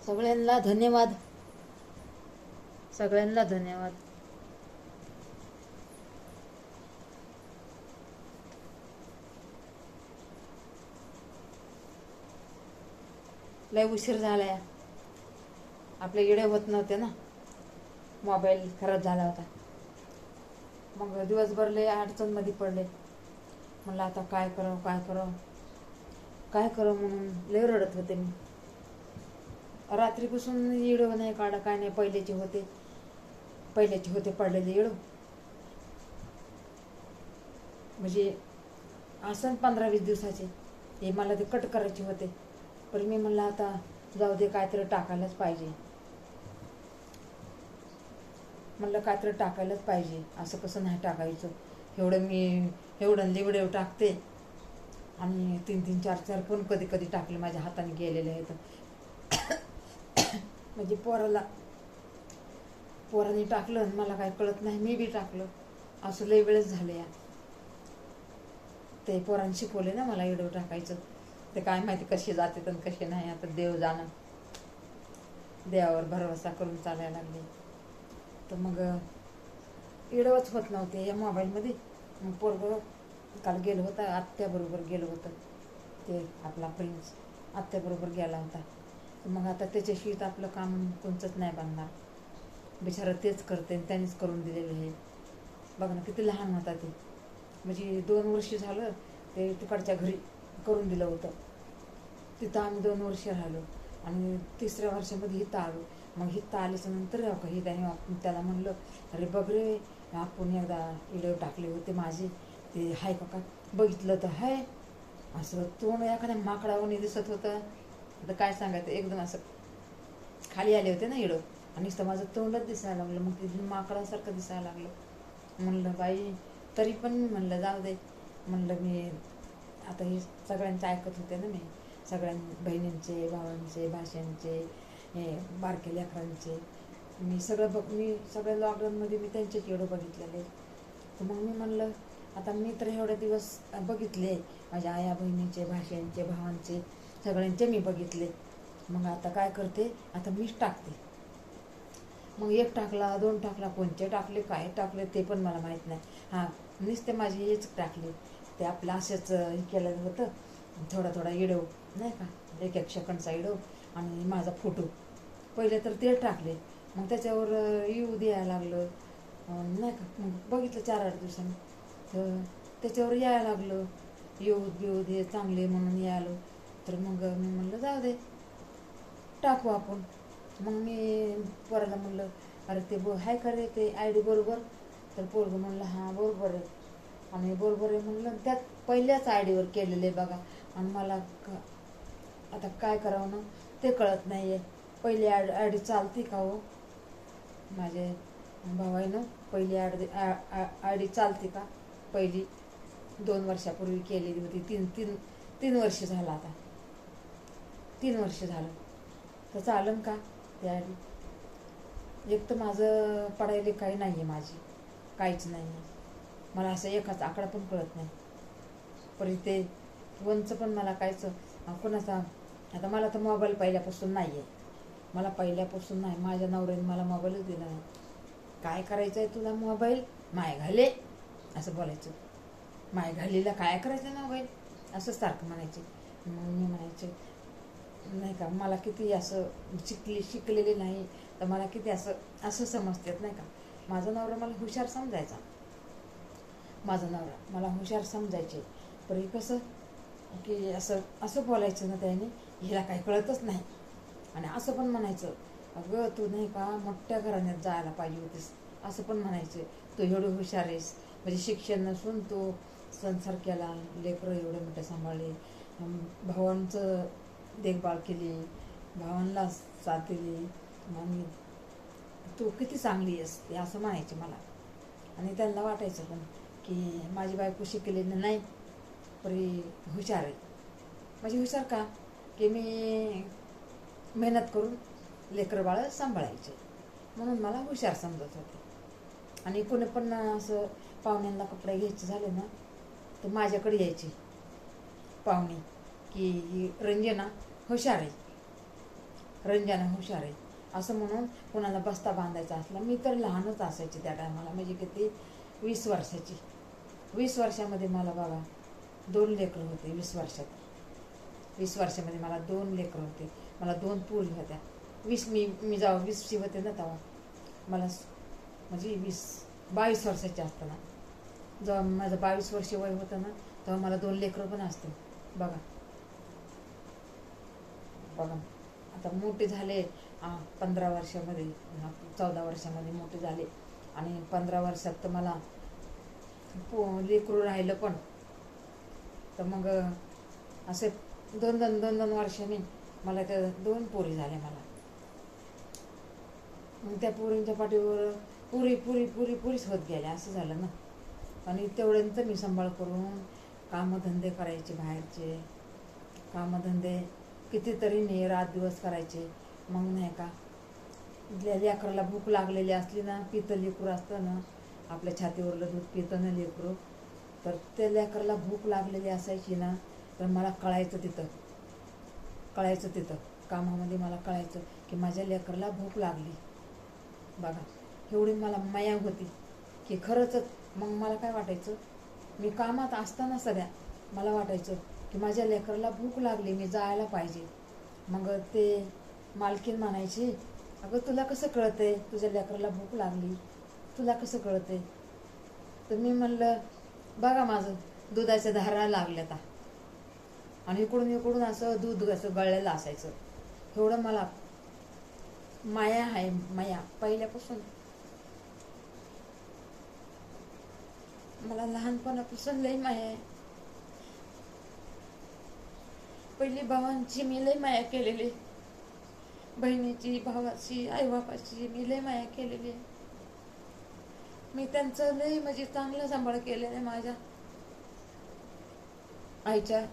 सगळ्यांना धन्यवाद. सगळ्यांना धन्यवाद. लय उशीर झालाय. आपले इडे होत नव्हते ना, मोबाईल खराब झाला होता. मग दिवसभर लय अडचणमध्ये पडले. म्हणलं आता काय करावं काय करावं काय करावं म्हणून लय रडत होते मी. रात्रीपासून इडो नाही काढा काय नाही. पहिल्याचे होते पडलेले इडो. म्हणजे असं 15-20 दिवसाचे हे मला ते कट करायचे होते. पण मी म्हणलं आता जाऊ दे, काहीतरी टाकायलाच पाहिजे. म्हणलं काहीतरी टाकायलाच पाहिजे. असं कसं नाही टाकायचं. एवढं व्हिडिओ टाकते आणि 3-3, 4-4 पण कधी कधी टाकले माझ्या हाताने गेलेले आहेत. म्हणजे पोराने टाकलं आणि मला काय कळत नाही, मी बी टाकलं. असं लय वेळच झाले या. ते पोरांनी शिकवले ना मला व्हिडिओ टाकायचं. ते काय माहिती कसे जाते आणि कसे नाही. आता देव जाणं. देवावर भरवसा करून चालायला लागले. तर मग व्हिडिओच होत नव्हते या मोबाईलमध्ये. मग पोरगं काल गेलं होतं, आत्याबरोबर गेलं होतं. ते आपला प्रिन्स आत्याबरोबर गेला होता. मग आता त्याच्याशी तर आपलं काम कोणचंच नाही बनणार. बिचारा तेच करते, त्यांनीच करून दिलेले आहे. बघ ना किती लहान होता ते. म्हणजे 2 वर्ष झालं ते तिकडच्या घरी करून दिलं होतं. तिथं आम्ही 2 वर्ष राहिलो आणि 3ऱ्या वर्षामध्ये इथं आलो. मग इथं आल्याच्या नंतर ही त्याला म्हणलं, अरे बघ रे, आपण एकदा व्हिडिओ टाकले होते माझे, ते हाय का बघितलं तर हाय. असं तोंड एखाद्या माकडावणी दिसत होतं. आता काय सांगायचं, एकदम असं खाली आले होते ना व्हिडिओ आणि नुसतं माझं तोंडच दिसायला लागलं. मग ते माकडासारखं दिसायला लागलं. म्हणलं बाई, तरी पण म्हणलं जाऊ दे. म्हणलं मी आता हे सगळ्यांचं ऐकत होते ना मी. सगळ्यां बहिणींचे, भावांचे, भाषांचे, हे बारके लेकरांचे. मी सगळ्या लॉकडाऊनमध्ये मी त्यांचेच व्हिडिओ बघितलेले. तर मग मी म्हणलं आता मी तर एवढे दिवस बघितले, माझ्या आया बहिणीचे, भाषांचे, भावांचे, सगळ्यांचे मी बघितले. मग आता काय करते, आता मीच टाकते. मग 1 टाकला, 2 टाकला, कोणते टाकले काय टाकले ते पण मला माहीत नाही. हां, नुसते माझे हेच टाकले. ते आपलं असंच हे केलं होतं, थोडा व्हिडिओ नाही का, 1-1 सेकंडचा व्हिडिओ आणि माझा फोटो. पहिले तर ते टाकले. मग त्याच्यावर येऊ द्यायला लागलं नाही का. मग बघितलं 4-8 दिवसांनी तर त्याच्यावर यायला लागलं, येऊ दे चांगले म्हणून यायला. तर मग मी म्हणलं जाऊ दे, टाकू आपण. मग मी पोराला म्हणलं, अरे ते हाय का रे ते ID बरोबर. तर पोरगं म्हणलं हां बरोबर आहे. आणि बरोबर आहे म्हणलं, त्यात पहिल्याच ID वर केलेले बघा. आणि मला आता काय करावं ना ते कळत नाही आहे. पहिली ID चालते का हो माझे भावानं? पहिली ID चालते का? पहिली 2 वर्षापूर्वी केलेली होती. 3 वर्ष झालं आता. 3 वर्ष झालं तर चालन का ते ID? एक तर माझं पडायला काही नाही आहे, माझी काहीच नाही आहे. मला असं एकाच आकडा पण कळत नाही. पण ते फोनचं पण मला काहीच कोणाचा. आता मला तर मोबाईल पहिल्यापासून नाही आहे. मला पहिल्यापासून नाही. माझ्या नवऱ्याने मला मोबाईलच दिला नाही. काय करायचं आहे तुला मोबाईल? माय घाले असं बोलायचं. माय घालीला काय करायचं मोबाईल असं सारखं म्हणायचे. मग मी म्हणायचे नाही का, मला किती असं शिकलेले नाही तर मला किती असं समजतात नाही का. माझा नवरा मला हुशार समजायचा. मला हुशार समजायचे. पण कसं की असं बोलायचं ना त्याने, हिला काही कळतच नाही. आणि असं पण म्हणायचं, अगं तू नाही का मोठ्या घराण्यात जायला पाहिजे होतीस असं पण म्हणायचे. तू एवढं हुशार आहेस, म्हणजे शिक्षण नसून तू संसार केला, लेकरं एवढे मोठे सांभाळले, भावांचं देखभाल केली, भावांना साथ दिली, आणि तू किती चांगली आहेस ते असं म्हणायचे मला. आणि त्यांना वाटायचं पण की माझी बायको शिकलेली नाही परी हुशार आहे. म्हणजे हुशार का की मी मेहनत करून लेकरं बाळं सांभाळायचे म्हणून मला हुशार समजत होते. आणि कोणी पण असं पाहुण्यांना कपडे घ्यायचे झाले ना तर माझ्याकडे यायची पाहुणे की रंजना हुशार आहे. रंजना हुशार आहे असं म्हणून कोणाला बस्ता बांधायचा असला. मी तर लहानच असायची त्या टायमाला, म्हणजे किती 20 वर्षाची. 20 वर्षामध्ये मला बाबा 2 लेकरं होते. 20 वर्षात 20 वर्षामध्ये मला 2 लेकरं होते. मला 2 पोरी होत्या. मी जेव्हा 20ची होते ना तेव्हा मला म्हणजे 22 वर्षाची असताना, जेव्हा माझं 22 वर्ष वय होतं ना तेव्हा मला 2 लेकरं पण असते. बघा बघा आता मोठे झाले 15 वर्षामध्ये, 14 वर्षामध्ये मोठे झाले. आणि 15 वर्षात तर मला लेकरू राहिलं पण. तर मग असे 2 वर्षांनी मला त्या 2 पोरी झाल्या मला. मग त्या पोरींच्या पाठीवर पुरीच होत गेल्या, असं झालं ना. आणि तेवढ्यांचं मी सांभाळ करून कामधंदे करायचे, बाहेरचे कामधंदे कितीतरी मी रात दिवस करायचे. मग नाही का लेकराला भूक लागलेली असली ना, पितं लेकरू असतं ना, आपल्या छातीवरलं दूध पितं ना लेकरू, तर त्या लेकराला भूक लागलेली असायची ना, तर मला कळायचं तिथं कामामध्ये मला कळायचं की माझ्या लेकराला भूक लागली. बघा एवढी मला माया होती की खरंच. मग मला काय वाटायचं, मी कामात असताना सगळ्या मला वाटायचं की माझ्या लेकराला भूक लागली, मी जायला पाहिजे. मग ते मालकीन म्हणायची, अगं तुला कसं कळतंय तुझ्या लेकराला भूक लागली, तुला कसं कळतंय? तर मी म्हणलं, बघा माझं दुधाच्या धारा लागल्यात आणि इकडून असं दूध असं गळलेलं असायचं. एवढं मला माया आहे, माया पहिल्यापासून. मला लहानपणापासून लई माया आहे. पहिली भावांची मी लई माया केलेली, बहिणीची, भावाची, आईबापाची मी लई माया केलेली. मी त्यांचं लई म्हणजे चांगलं सांभाळ केलेलं आहे. माझ्या आईच्या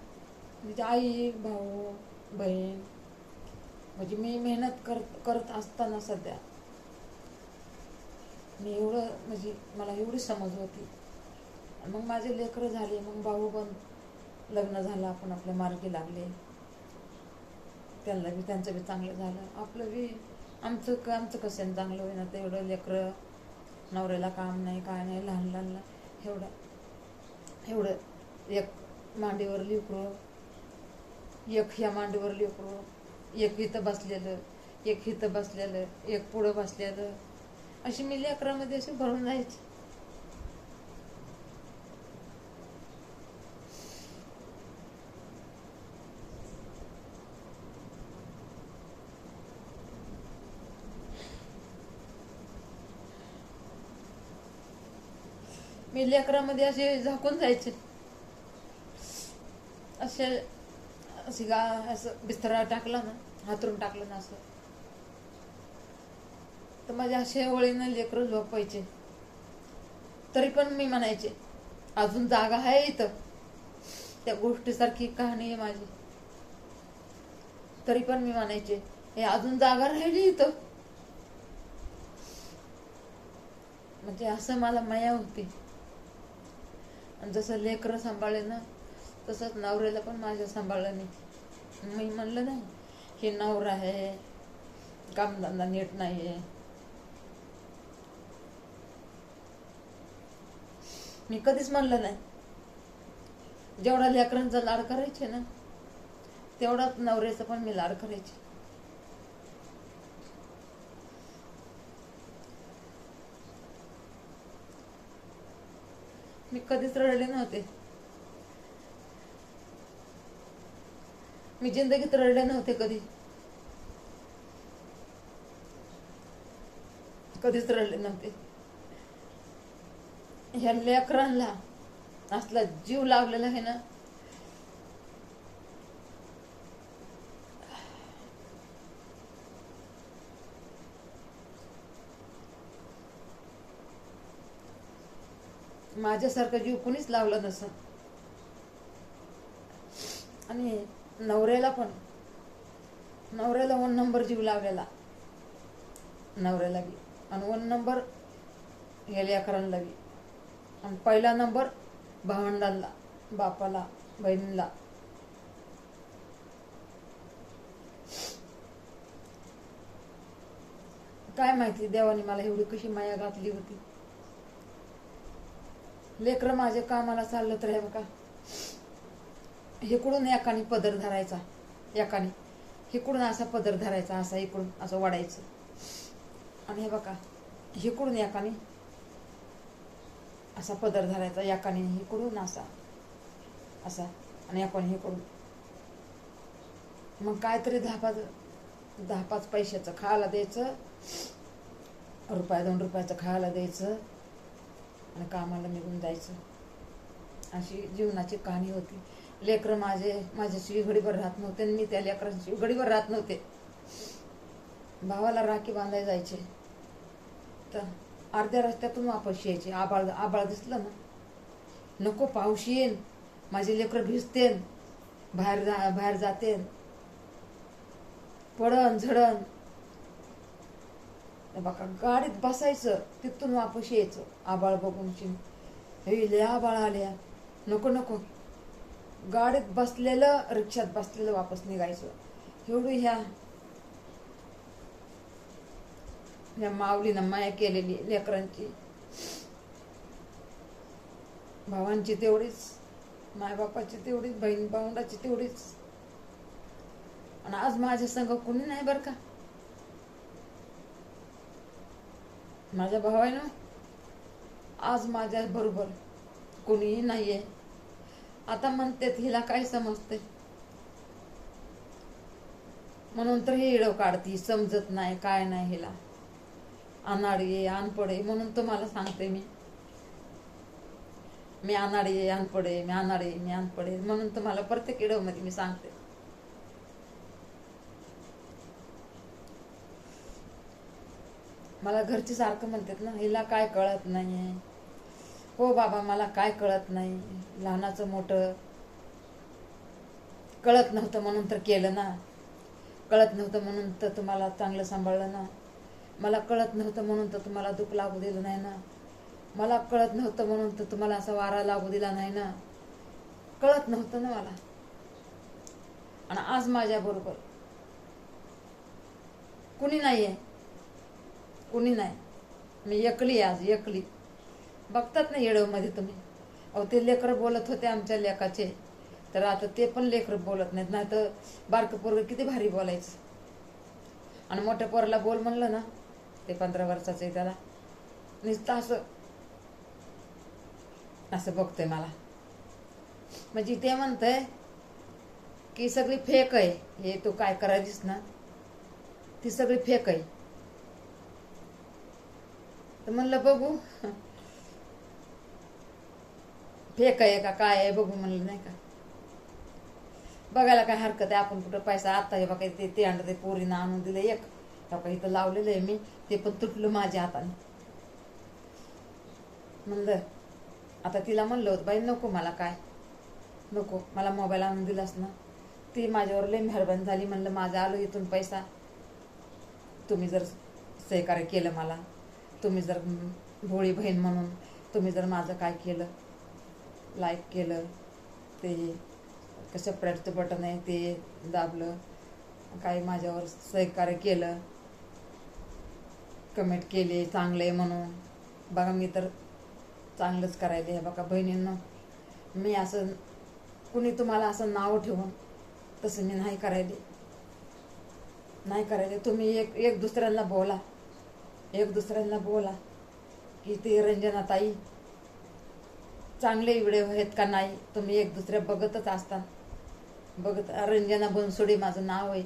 म्हणजे आई, भाऊ, बहीण, म्हणजे मी मेहनत करत असताना सध्या मी एवढं म्हणजे मला एवढी समज होती. मग माझे लेकरं झाले, मग भाऊ पण लग्न झालं, आपण आपल्या मार्गी लागले, त्यांचं बी चांगलं झालं, आपलं बी आमचं कसं चांगलं होईना. तर एवढं लेकरं, नवऱ्याला काम नाही काय नाही, लहान एवढं एक मांडीवर लेकरू, एक ह्या मांडीवर लेकरू, एक इथं बसलेलं, एक पुढं बसलेलं, अशी मी लेकरामध्ये अशी भरून जायची. मी लेकरामध्ये असे झाकून जायचे, असं बिस्तरा टाकला ना, हातरून टाकलं ना असं, तर माझ्या अशा ओळीनं लेकरं झोपायचे. तरी पण मी म्हणायचे अजून जागा आहे इथं. त्या गोष्टीसारखी कहाणी आहे माझी. तरी पण मी म्हणायचे हे अजून जागा राहिली इथं. म्हणजे असं मला माया होती. आणि जसं लेकरं सांभाळले ना, तसंच नवऱ्याला पण माझ्या सांभाळलं नाही. मी म्हणलं नाही हे नवरा आहे, कामधंदा नीट नाहीये. मी कधीच म्हणलं नाही. जेवढा लेकरांचा लाड करायचे ना, तेवढाच नवऱ्याचा पण मी लाड करायचे. मी कधीच रडले नव्हते. मी जिंदगीत रडले नव्हते कधीच रडले नव्हते. ह्या लेकरांना असला जीव लागलेला आहे ना, माझ्यासारखं जीव कुणीच लावलं नसं. आणि नवऱ्याला 1 नंबर जीव लावलेला, नवऱ्याला बी, आणि 1 नंबर या लेकरांना बी, आणि पहिला नंबर भावंडांना, बापाला, बहिणीला. काय माहिती देवाने मला एवढी कशी माया घातली होती. लेकरं माझे कामाला चाललं तर हे बघा, इकडून एकाने पदर धरायचा, एकाने इकडून असा पदर धरायचा, असा इकडून असं वाढायचं, आणि हे बघा इकडून एकाने असा पदर धरायचा, एकाने इकडून असा असा, आणि एकाने इकडून. मग काहीतरी 10-5 पैशाचं खायला द्यायचं, ₹1-2 रुपयाचं खायला द्यायचं, आणि कामाला निघून जायचं. अशी जीवनाची कहाणी होती. लेकरं माझ्याशी घडीभर राहत नव्हते, आणि मी त्या लेकरांशी घडीभर राहत नव्हते. भावाला राखी बांधायला जायचे तर अर्ध्या रस्त्यातून वापस यायचे. आबाळ दिसलं ना, नको पाऊस येईन, माझे लेकरं भिजतेन, बाहेर जाते, पडन झडन. बघा गाडीत बसायचं, तिथून वापस यायचं. आबाळ बघून लय आबाळ आल्या, नको नको. गाडीत बसलेलं, रिक्षात बसलेलं वापस निघायचं. एवढी ह्या माऊलीनं माया केलेली लेकरांची, भावांची तेवढीच, मायबापाची तेवढीच, बहीण भावंडाची तेवढीच. आणि आज माझ्या संग कुणी नाही बरं का. माझ्या भावानं आज माझ्या बरोबर कोणीही नाहीये. आता म्हणते हिला काय समजते, म्हणून तर हे इडव काढती, समजत नाही काय नाही हिला, अनाडी आहे, अनपड आहे. म्हणून तुम्हाला सांगते मी अनाडी आहे, अनपड आहे, मी अनाडी आहे, मी अनपड आहे. म्हणून तुम्हाला प्रत्येक इडव मध्ये मी सांगते. मला घरचे सारखं म्हणतात ना, हिला काय कळत नाहीये. हो बाबा, मला काय कळत नाही. लहानाचं मोठं कळत नव्हतं म्हणून तर केलं ना, कळत नव्हतं म्हणून तर तुम्हाला चांगलं सांभाळलं ना, मला कळत नव्हतं म्हणून तर तुम्हाला दुःख लागू दिलं नाही ना, मला कळत नव्हतं म्हणून तर तुम्हाला असा वारा लागू दिला नाही ना. कळत नव्हतं ना मला. आणि आज माझ्या बरोबर कुणी नाहीये, कुणी नाही. मी एकली, आज एकली. बघतात ना येडव मध्ये तुम्ही. अहो ते लेकरं बोलत होते आमच्या लेकाचे, तर आता ते पण लेकरं बोलत नाहीत. नाही तर बारकं पोरगं किती भारी बोलायचं. आणि मोठ्या पोराला बोल म्हणलं ना, ते 15 वर्षाचं आहे, त्याला नुसतं असं बघतोय मला. म्हणजे ते म्हणतंय की सगळी फेक आहे, हे तू काय करायचीस ना ती सगळी फेक आहे. तर म्हणलं बघू फेक आहे का काय आहे बघू म्हणलं, नाही का. बघायला काय हरकत आहे. आपण कुठं पैसा आता हे बघा ते अंड ते पोरीनं आणून दिलं एक, बघा इथं लावलेलं आहे मी, ते पण तुटलं माझ्या हाताने. म्हणलं आता तिला म्हणलं होतं बाई नको मला, काय नको, मला मोबाईल आणून दिलास ना, ती माझ्यावर लई मेहरबानी झाली. म्हणलं माझं आलो इथून पैसा, तुम्ही जर सहकार्य केलं मला, तुम्ही जर भोळी बहीण म्हणून तुम्ही जर माझं काय केलं, लाईक केलं, ते सेपरेटचं बटन आहे ते दाबलं, काही माझ्यावर सहकार्य केलं, कमेंट केले चांगले म्हणून. बघा मी तर चांगलंच करायले. बघा बहिणींनो, मी असं कुणी तुम्हाला असं नाव ठेवून तसं मी नाही करायले, नाही करायले. तुम्ही एक दुसऱ्यांना बोला, एक दुसऱ्यांना बोला की ते रंजना ताई चांगले व्हिडिओ आहेत का नाही. तुम्ही एक दुसऱ्या बघतच असता, बघत. रंजना बनसोडे माझं नाव आहे.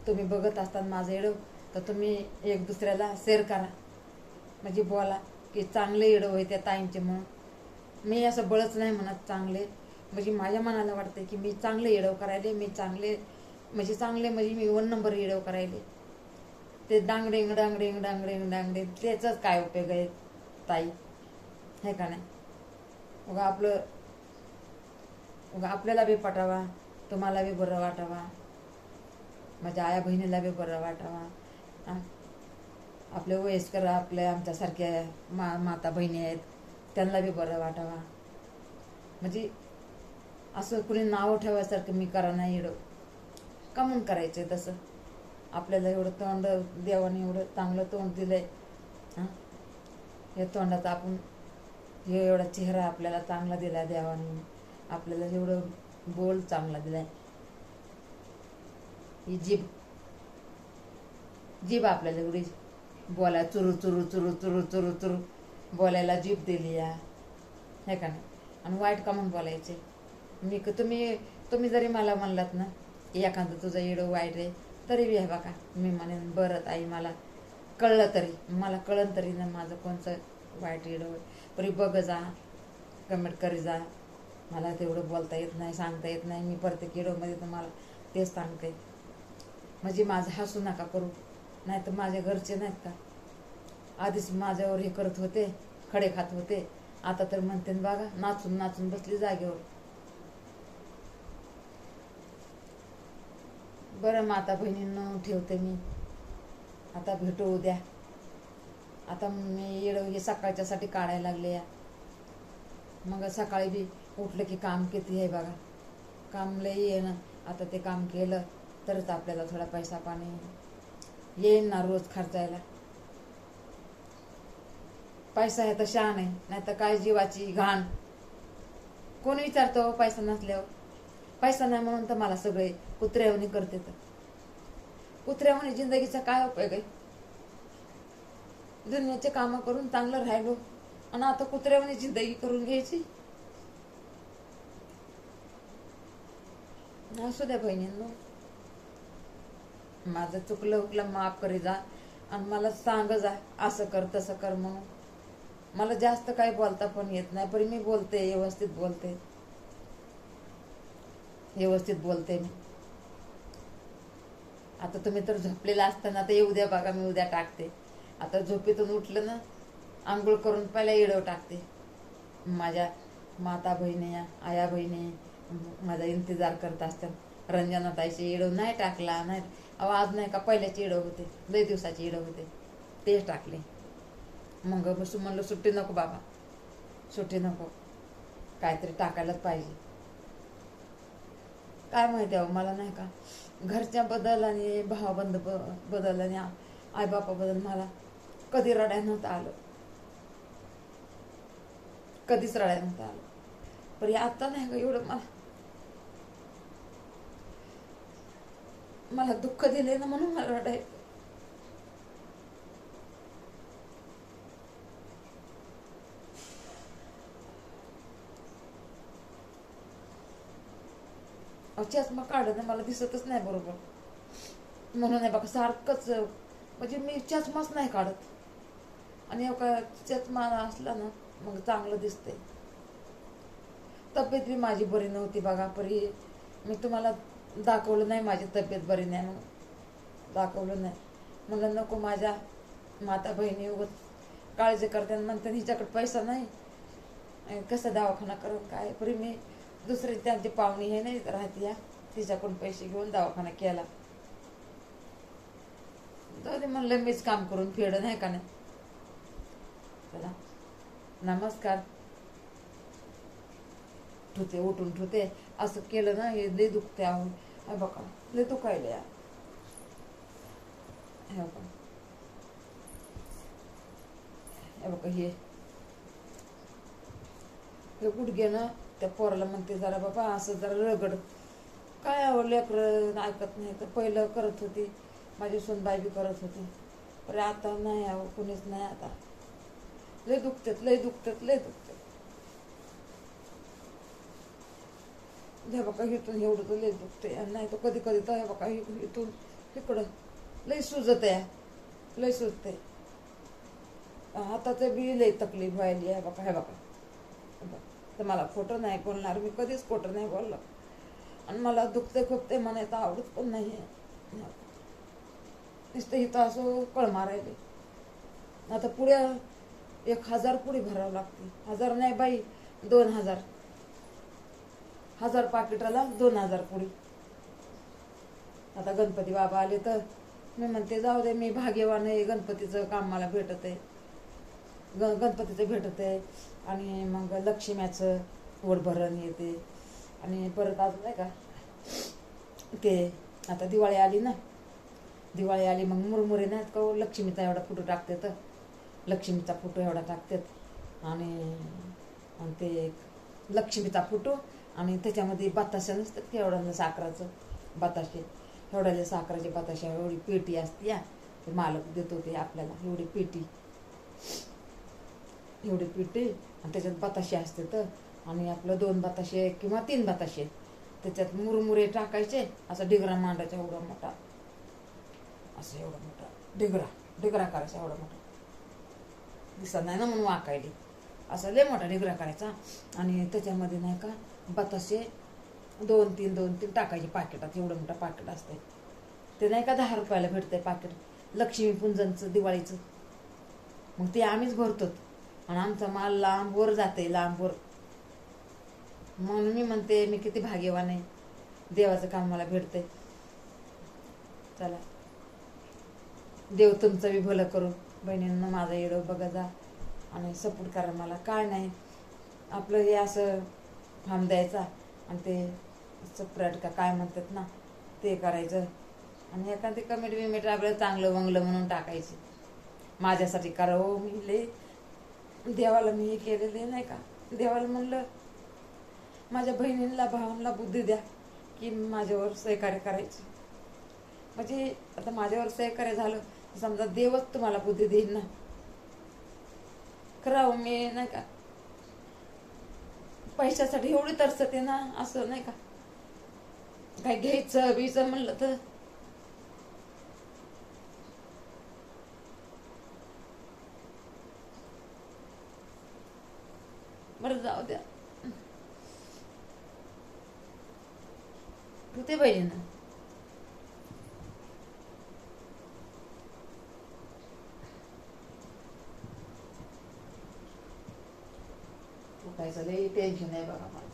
तुम्ही बघत असता माझं व्हिडिओ, तर तुम्ही एक दुसऱ्याला शेअर करा, म्हणजे बोला की चांगले व्हिडिओ आहे त्या ताईंचे म्हणून. मी असं बळच नाही म्हणत, चांगले म्हणजे माझ्या मनाला वाटतं की मी चांगले व्हिडिओ करायले, मी चांगले म्हणजे मी 1 नंबर व्हिडिओ करायले. ते डांगडेंग डांगडेंग डांगडेंग डांगडे त्याचाच काय उपयोग आहे ताई, हे का नाही. उगा आपल्याला बी पटावा, तुम्हाला बी बरं वाटावा, माझ्या आया बहिणीला बी बरं वाटावा. आपले वयस्कर आमच्यासारख्या माता बहिणी आहेत, त्यांना बी बरं वाटावा. म्हणजे असं कुणी नाव ठेवायसारखं मी करा नाही. इडं का म्हणून करायचंय तसं. आपल्याला एवढं तोंड, देवाने एवढं चांगलं तोंड दिलंय. हां, या तोंडात आपण हे एवढा चेहरा आपल्याला चांगला दिला देवाने, आपल्याला एवढं बोल चांगला दिलाय. ही जीभ जीभ आपल्याला एवढी बोलाय चुरू चुरू चुरू चुरू चुरू चुरू बोलायला जीभ दिली या, हे का नाही. आणि वाईट का म्हणून बोलायचे. तुम्ही जरी मला म्हणलात ना एखादं तुझं येडं वाईट आहे, तरी बी आहे बघा मी म्हणेन बरं आई, मला कळलं तरी, मला कळन तरी ना माझं कोणचं वाईट येडं तरी बघ जा, कमेंट करी जा. मला तेवढं बोलता येत नाही, सांगता येत नाही. मी प्रत्येक व्हिडिओमध्ये तुम्हाला तेच सांगते. म्हणजे माझं हसू नका करू. नाही तर माझ्या घरचे नाहीत का आधीच माझ्यावर हे करत होते, खडे खात होते. आता तर म्हणते बघा नाचून नाचून बसली जागेवर. बरं माता बहिणींनो, ठेवते मी. आता भेटू उद्या. आता मी हे सकाळच्यासाठी काढायला लागले या. मग सकाळी बी उठलं की काम किती आहे बघा, काम लई आहे ना. आता ते काम केलं तरच आपल्याला थोडा पैसा पाणी येईल ना रोज खर्चायला. पैसा आहे तर शान आहे, नाही तर काय जीवाची घाण. कोण विचारतो पैसा नसल्यावर. पैसा नाही म्हणून तर मला सगळे कुत्र्यावणी करते. तर कुत्र्यावणी जिंदगीचा काय उपयोग आहे. दुनियाचे काम करून चांगलं राहिलो आणि आता कुत्र्यावणी जिंदगी करून घ्यायची. असू द्या बहिणींनो, माझं चुकलं उकलं माफ करी जा आणि मला सांग जा असं कर तसं कर म्हणून. मला जास्त काही बोलता पण येत नाही, पण मी बोलते, व्यवस्थित बोलते मी. आता तुम्ही तर झोपलेला असताना तर येऊ द्या बघा, मी उद्या टाकते. आता झोपेतून उठलं ना आंघोळ करून पहिला येडव टाकते. माझ्या माता बहिणी, आया बहिणी माझा इंतजार करत असतात. रंजना ताईचे येडव नाही टाकला नाही, आज नाही का पहिल्याचे येडव होते, लई दिवसाचे येडव होते, तेच टाकले. मग म्हणलं सुट्टी नको बाबा, सुट्टी नको, काहीतरी टाकायलाच पाहिजे. काय माहिती आहे मला नाही का, घरच्या बदल आणि भावाबंद बदल आणि आईबापाबद्दल मला कधी रडायला नव्हतं आलं, कधीच रडायला नव्हतं आलं. पण आता नाही का एवढं मला दुःख दिले ना म्हणून मला रडायचं. चष्मा काढणं मला दिसतच नाही बरोबर, म्हणून आहे बघा सारखंच. म्हणजे मी चष्माच नाही काढत, आणि एवढा चष्मा असला ना मग चांगलं दिसते. तब्येत बी माझी बरी नव्हती बघा, परी मी तुम्हाला दाखवलं नाही माझी तब्येत बरी नाही म्हणून, दाखवलं नाही. म्हणलं नको माझ्या माता बहिणी उगत काळजी करते म्हणते हिच्याकडे पैसा नाही, कसं दवाखाना करून काय. परी मी दुसरी त्यांची पाहुणी हे नाही राहते या, तिच्याकडून पैसे घेऊन दवाखाना केला. जाऊ म्हणलं मीच काम करून फेड नाही का नाही. चला नमस्कार, ठुते उठून ठुते असं केलं ना हे लय दुखते. आहो बघा लय दुखायला या, हे बघा हे गुडघे ना. त्या पोराला म्हणते जरा बाबा असं जरा रगड, काय लेकरं ऐकत नाही. तर पहिलं करत होती माझी सुनबाई बी करत होती, पण आता नाही आहो कुणीच नाही. आता लय दुखतात लय दुखतात लय दुखतात. हे बघा इथून एवढं तर लय दुखते, नाही तर कधी कधी तर हे बघा इथून इकडं लय सुजत आहे, लय सुजते. हाताचं बी लय तकलीफ व्हायली आहे बघा. हे बघा तर मला खोटं नाही बोलणार, मी कधीच खोटं नाही बोललं. आणि मला दुखते खुपते म्हणायचं आवडत पण नाही. नुसतं इथं असं कळ मारायले. आता पुढे 1000 पुढे भरावं लागते. 1000 नाही बाई 2000, 1000 पाकिटाला 2000 पुढे. आता गणपती बाबा आले तर मी म्हणते जाऊ दे, मी भाग्यवान आहे, गणपतीचं काम मला भेटत आहे, गणपतीचं भेटत आहे. आणि मग लक्ष्म्याचं वडभरण येते. आणि परत अजून नाही का ते आता दिवाळी आली ना, दिवाळी आली मग मुरमुरे नाहीत का हो, लक्ष्मीचा एवढा फोटो टाकते तर लक्ष्मीचा फोटो एवढा टाकतात आणि ते लक्ष्मीचा फोटो आणि त्याच्यामध्ये बताशा नसतात की एवढा साखराचं बताशे एवढ्या साखराचे बताशा एवढी पेटी असते या ते मालक देतो ते आपल्याला एवढी पेटी आणि त्याच्यात बताशे असते तर आणि आपलं 2 बताशे किंवा 3 बताशे त्याच्यात मुरमुरे टाकायचे असा डिगरा मांडायचा एवढा मोठा असं एवढा मोठा डिगरा करायचा एवढा मोठा दिसत नाही ना म्हणून वाकायली असं लय मोठा डिगरा करायचा आणि त्याच्यामध्ये नाही का बताशे 2-3 टाकायचे पाकिटात एवढं मोठं पाकिट असते ते नाही का 10 रुपयाला भेटतंय पाकिट लक्ष्मीपूजनचं दिवाळीचं मग ते आम्हीच भरतो आणि आमचा माल लांबवर जाते लांबवर म्हणून मी म्हणते मी किती भाग्यवान आहे देवाचं काम मला भेटतंय चला देव तुमचं बी भलं करू बहिणींना माझा व्हिडिओ बघा जा आणि सपोर्ट करा मला काय नाही आपलं हे असं फार्म द्यायचा आणि ते सबस्क्राईब का काय म्हणतात ना ते करायचं आणि एखादी कमेंट बिमेंट आपलं चांगलं वंगलं म्हणून टाकायची माझ्यासाठी करा हो मी लय देवाला मी हे केलेले नाही का देवाला म्हणलं माझ्या बहिणींना भावांना बुद्धी द्या की माझ्यावर सहकार्य करायची म्हणजे आता माझ्यावर सहकार्य झालं समजा देवच तुम्हाला बुद्धी देईल ना खरं मी नाही का पैशासाठी एवढी तरसते ना असं नाही का काय घ्यायचं बीचं म्हणलं तर बरं जाऊ द्या होते पाहिजे ना उठायचं लई टेन्शन आहे बघा मला